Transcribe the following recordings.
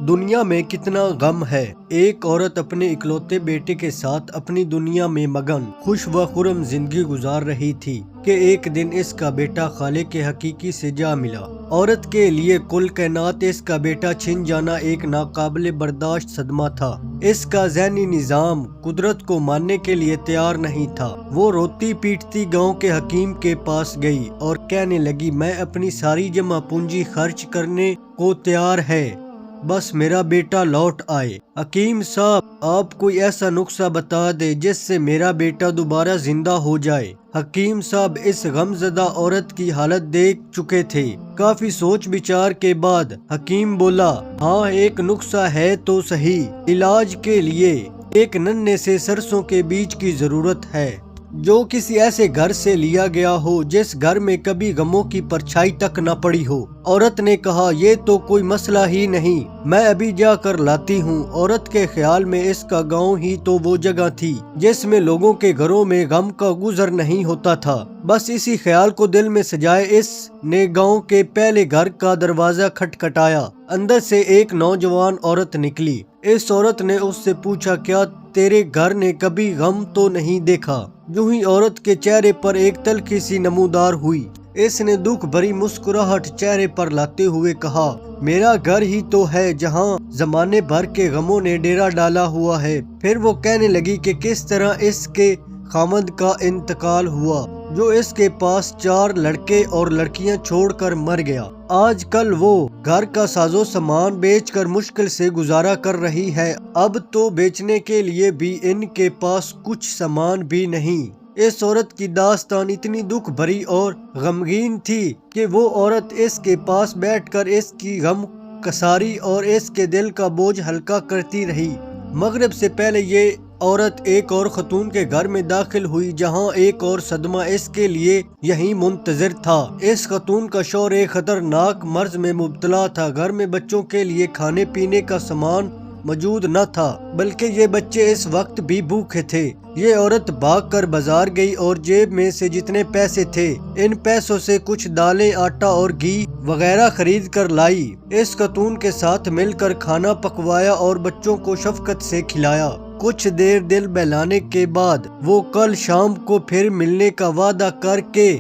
دنیا میں کتنا غم ہے۔ ایک عورت اپنے اکلوتے بیٹے کے ساتھ اپنی دنیا میں مگن خوش و خرم زندگی گزار رہی تھی کہ ایک دن اس کا بیٹا خالق حقیقی سے جا ملا۔ عورت کے لیے کل کائنات اس کا بیٹا چھن جانا ایک ناقابل برداشت صدمہ تھا۔ اس کا ذہنی نظام قدرت کو ماننے کے لیے تیار نہیں تھا۔ وہ روتی پیٹتی گاؤں کے حکیم کے پاس گئی اور کہنے لگی، میں اپنی ساری جمع پونجی خرچ کرنے کو تیار ہے، بس میرا بیٹا لوٹ آئے۔ حکیم صاحب، آپ کوئی ایسا نسخہ بتا دے جس سے میرا بیٹا دوبارہ زندہ ہو جائے۔ حکیم صاحب اس غمزدہ عورت کی حالت دیکھ چکے تھے۔ کافی سوچ بچار کے بعد حکیم بولا، ہاں ایک نسخہ ہے تو صحیح۔ علاج کے لیے ایک ننھے سے سرسوں کے بیج کی ضرورت ہے جو کسی ایسے گھر سے لیا گیا ہو جس گھر میں کبھی غموں کی پرچھائی تک نہ پڑی ہو۔ عورت نے کہا، یہ تو کوئی مسئلہ ہی نہیں، میں ابھی جا کر لاتی ہوں۔ عورت کے خیال میں اس کا گاؤں ہی تو وہ جگہ تھی جس میں لوگوں کے گھروں میں غم کا گزر نہیں ہوتا تھا۔ بس اسی خیال کو دل میں سجائے اس نے گاؤں کے پہلے گھر کا دروازہ کھٹکھٹایا۔ اندر سے ایک نوجوان عورت نکلی۔ اس عورت نے اس سے پوچھا، کیا تیرے گھر نے کبھی غم تو نہیں دیکھا؟ یوں ہی عورت کے چہرے پر ایک تلخی سی نمودار ہوئی۔ اس نے دکھ بھری مسکراہٹ چہرے پر لاتے ہوئے کہا، میرا گھر ہی تو ہے جہاں زمانے بھر کے غموں نے ڈیرا ڈالا ہوا ہے۔ پھر وہ کہنے لگی کہ کس طرح اس کے خاوند کا انتقال ہوا جو اس کے پاس 4 لڑکے اور لڑکیاں چھوڑ کر مر گیا۔ آج کل وہ گھر کا سازو سامان بیچ کر مشکل سے گزارا کر رہی ہے۔ اب تو بیچنے کے لیے بھی ان کے پاس کچھ سامان بھی نہیں۔ اس عورت کی داستان اتنی دکھ بھری اور غمگین تھی کہ وہ عورت اس کے پاس بیٹھ کر اس کی غم کساری اور اس کے دل کا بوجھ ہلکا کرتی رہی۔ مغرب سے پہلے یہ عورت ایک اور خاتون کے گھر میں داخل ہوئی جہاں ایک اور صدمہ اس کے لیے یہیں منتظر تھا۔ اس خاتون کا شوہر ایک خطرناک مرض میں مبتلا تھا۔ گھر میں بچوں کے لیے کھانے پینے کا سامان موجود نہ تھا، بلکہ یہ بچے اس وقت بھی بھوکے تھے۔ یہ عورت بھاگ کر بازار گئی اور جیب میں سے جتنے پیسے تھے ان پیسوں سے کچھ دالیں، آٹا اور گھی وغیرہ خرید کر لائی۔ اس خاتون کے ساتھ مل کر کھانا پکوایا اور بچوں کو شفقت سے کھلایا۔ کچھ دیر دل بہلانے کے بعد وہ کل شام کو پھر ملنے کا وعدہ کر کے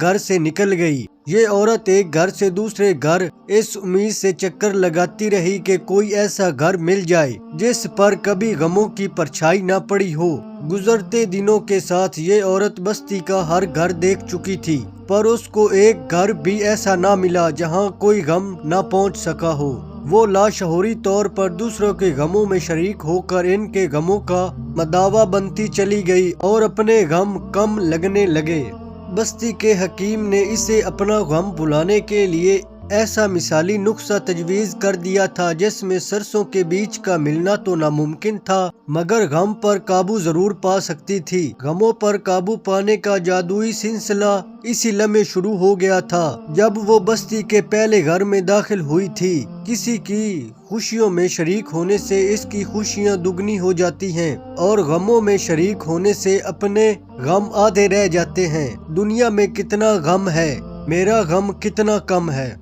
گھر سے نکل گئی۔ یہ عورت ایک گھر سے دوسرے گھر اس امید سے چکر لگاتی رہی کہ کوئی ایسا گھر مل جائے جس پر کبھی غموں کی پرچھائی نہ پڑی ہو۔ گزرتے دنوں کے ساتھ یہ عورت بستی کا ہر گھر دیکھ چکی تھی، پر اس کو ایک گھر بھی ایسا نہ ملا جہاں کوئی غم نہ پہنچ سکا ہو۔ وہ لاشعوری طور پر دوسروں کے غموں میں شریک ہو کر ان کے غموں کا مداوا بنتی چلی گئی اور اپنے غم کم لگنے لگے۔ بستی کے حکیم نے اسے اپنا غم بھلانے کے لیے ایسا مثالی نسخہ تجویز کر دیا تھا جس میں سرسوں کے بیج کا ملنا تو ناممکن تھا مگر غم پر قابو ضرور پا سکتی تھی۔ غموں پر قابو پانے کا جادوئی سلسلہ اسی لمحے شروع ہو گیا تھا جب وہ بستی کے پہلے گھر میں داخل ہوئی تھی۔ کسی کی خوشیوں میں شریک ہونے سے اس کی خوشیاں دگنی ہو جاتی ہیں اور غموں میں شریک ہونے سے اپنے غم آدھے رہ جاتے ہیں۔ دنیا میں کتنا غم ہے، میرا غم کتنا کم ہے۔